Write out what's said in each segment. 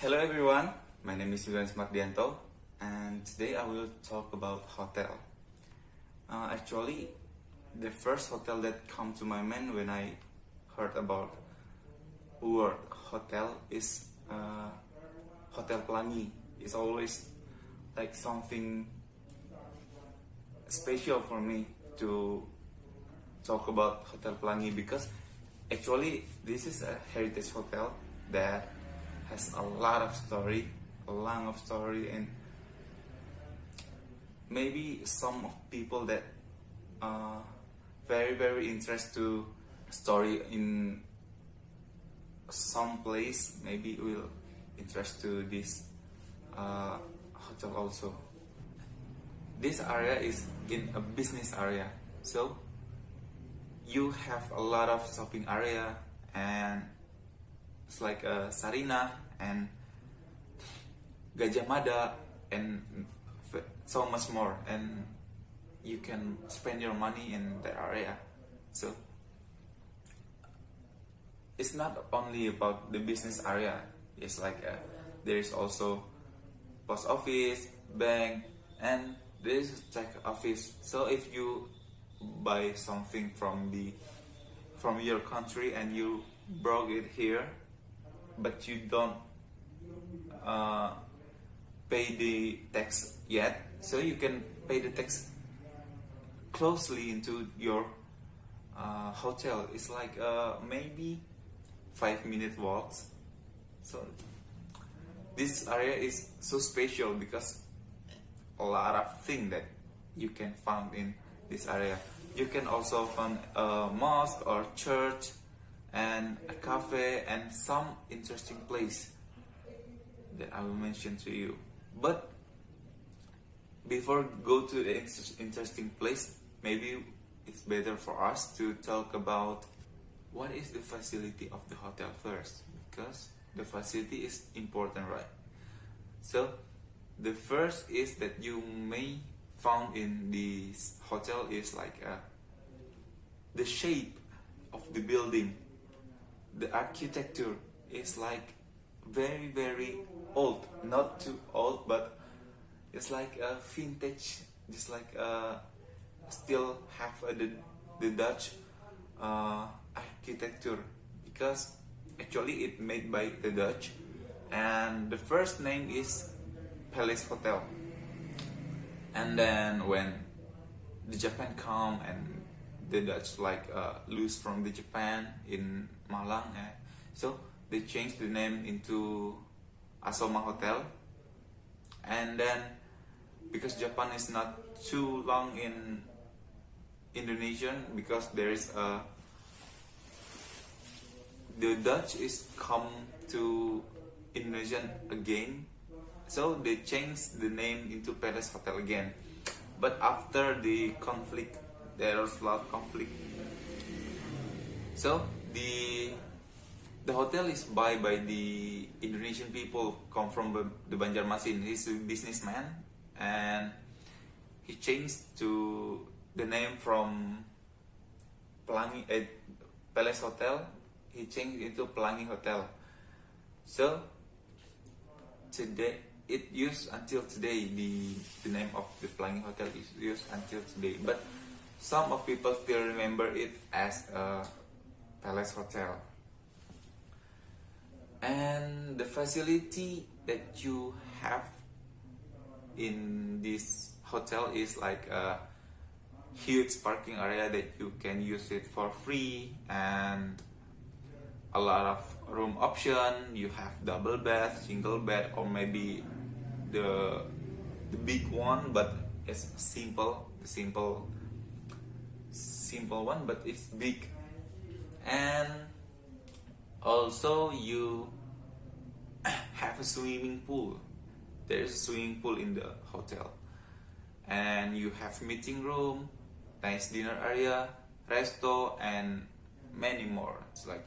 Hello everyone, my name is Yulian Mardianto and today I will talk about hotel. Actually, the first hotel that come to my mind when I heard about word hotel is Hotel Pelangi. It's always like something special for me to talk about Hotel Pelangi because actually this is a heritage hotel that has a lot of story, and maybe some of people that very interested to story in some place maybe will interest to this hotel also. This area is in a business area, so you have a lot of shopping area and it's like a Sarina and Gajah Mada and so much more, and you can spend your money in that area. So it's not only about the business area. It's like there is also post office, bank, and there is tech office. So if you buy something from your country and you brought it here, but you don't pay the tax yet, so you can pay the tax closely into your hotel. It's like maybe 5-minute walks. So this area is so special because a lot of things that you can find in this area. You can also find a mosque or church and a cafe and some interesting place that I will mention to you. But before go to the interesting place, maybe it's better for us to talk about what is the facility of the hotel first, because the facility is important, right? So the first is that you may found in this hotel is like the shape of the building. The architecture is like very old, not too old, but it's like a vintage, just like still have the Dutch architecture, because actually it made by the Dutch, and the first name is Palace Hotel. And then when the Japan come and the Dutch like lose from the Japan in Malang, so they changed the name into Asoma Hotel. And then because Japan is not too long in Indonesian, because there is the Dutch is come to Indonesian again, so they changed the name into Palace Hotel again. But after the conflict, there was a lot of conflict, so the hotel is buy by the Indonesian people come from the Banjarmasin. He's a businessman and he changed to the name from Pelangi Palace Hotel. He changed it to Pelangi Hotel. So today it used until today. The name of the Pelangi Hotel is used until today, but some of people still remember it as a Palace Hotel. And the facility that you have in this hotel is like a huge parking area that you can use it for free, and a lot of room option. You have double bed, single bed, or maybe the big one, but it's simple one, but it's big. And also you have a swimming pool. There is a swimming pool in the hotel, and you have meeting room, nice dinner area, resto, and many more. It's like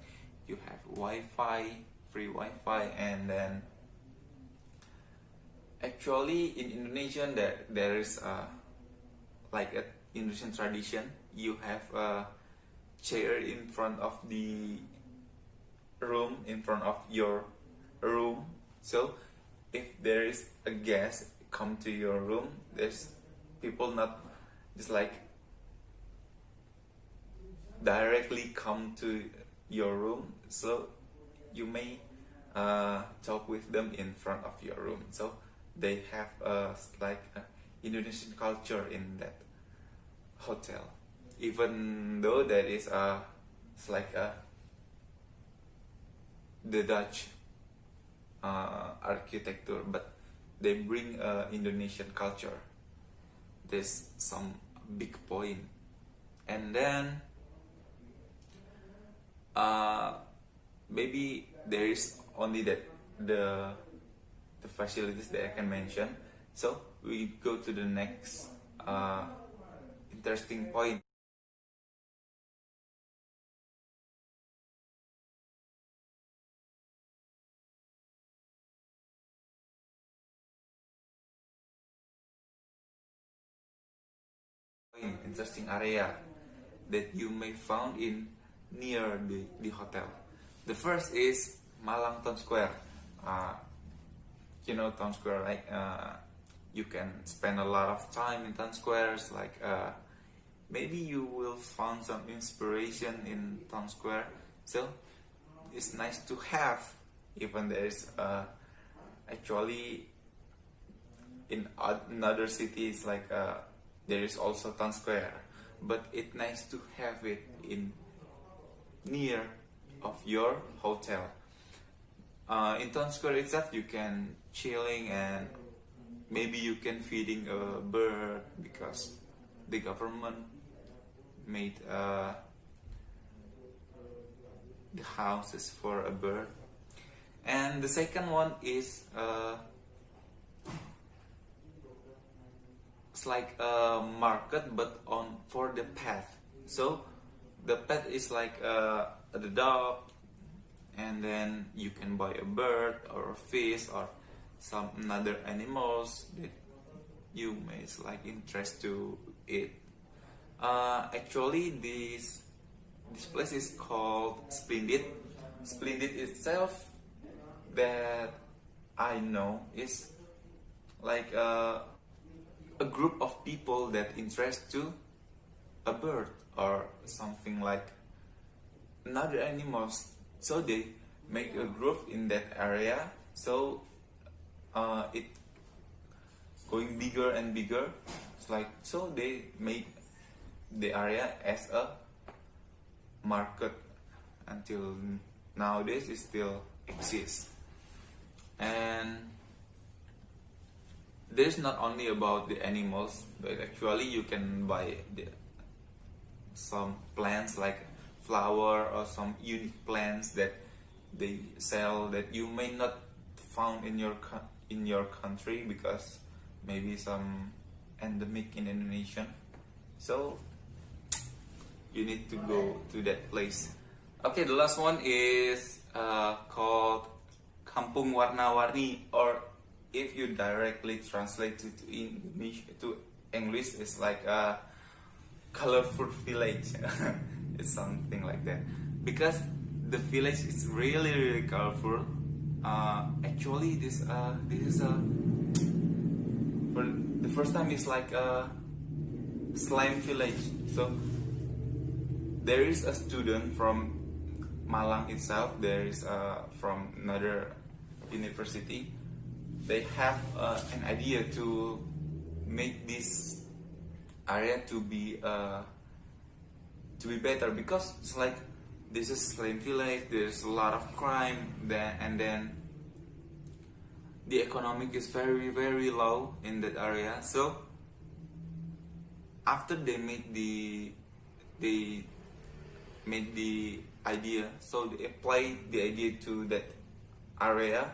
you have Wi-Fi, free Wi-Fi, and then actually in Indonesian there is like a Indonesian tradition. You have a chair in front of the room, in front of your room, So if there is a guest come to your room, there's people not just like directly come to your room, so you may talk with them in front of your room. So they have like a Indonesian culture in that hotel, even though there is it's like the Dutch architecture, but they bring Indonesian culture. There's some big point. And then maybe there is only that the facilities that I can mention. So we go to the next interesting point. Interesting area that you may found in near the hotel. The first is Malang Town Square. You know Town Square, right? You can spend a lot of time in Town Squares. Like maybe you will find some inspiration in Town Square. So it's nice to have. Even there is actually in another cities like there is also Town Square, but it's nice to have it in near of your hotel. In Town Square itself, you can chilling and maybe you can feeding a bird because the government made the houses for a bird. And the second one is it's like a market but on for the pet. So the pet is like the dog, and then you can buy a bird or a fish or some other animals that you may like interest to eat. Actually this place is called Splendid. Splendid itself, that I know, is like a group of people that interest to a bird or something like another animals. So they make a group in that area. So it going bigger and bigger. It's like, so they make the area as a market until nowadays it still exists. And there's not only about the animals, but actually you can buy some plants like flower or some unique plants that they sell that you may not found in your country because maybe some endemic in Indonesia. So you need to go to that place. Okay, the last one is called Kampung Warna-Warni, or if you directly translate it to English, it's like a colorful village. It's something like that because the village is really colorful. Actually, this is for the first time it's like a slime village. So there is a student from Malang itself. There is from another university. They have an idea to make this area to be better, because it's like this is slum village. There's a lot of crime there, and then the economic is very low in that area. So after they made the idea, so they applied the idea to that area.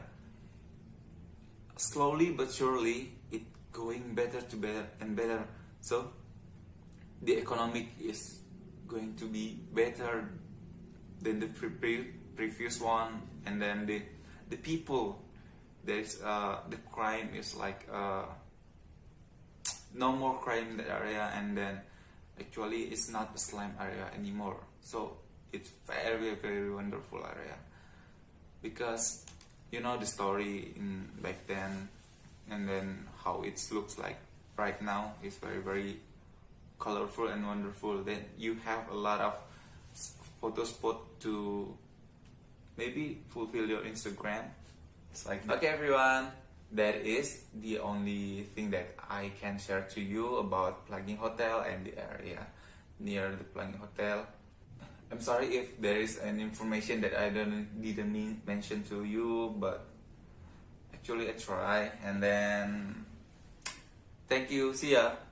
Slowly but surely it going better to better and better. So the economic is going to be better than the previous one, and then the people, there's the crime is like no more crime in that area, and then actually it's not a slum area anymore. So it's very wonderful area, because you know the story in back then, and then how it looks like right now is very very colorful and wonderful. Then you have a lot of photo spot to maybe fulfill your Instagram. It's like that. Okay everyone, that is the only thing that I can share to you about Pelangi Hotel and the area near the Pelangi Hotel. I'm sorry if there is an information that I didn't mention to you, but actually I try. And then thank you, see ya.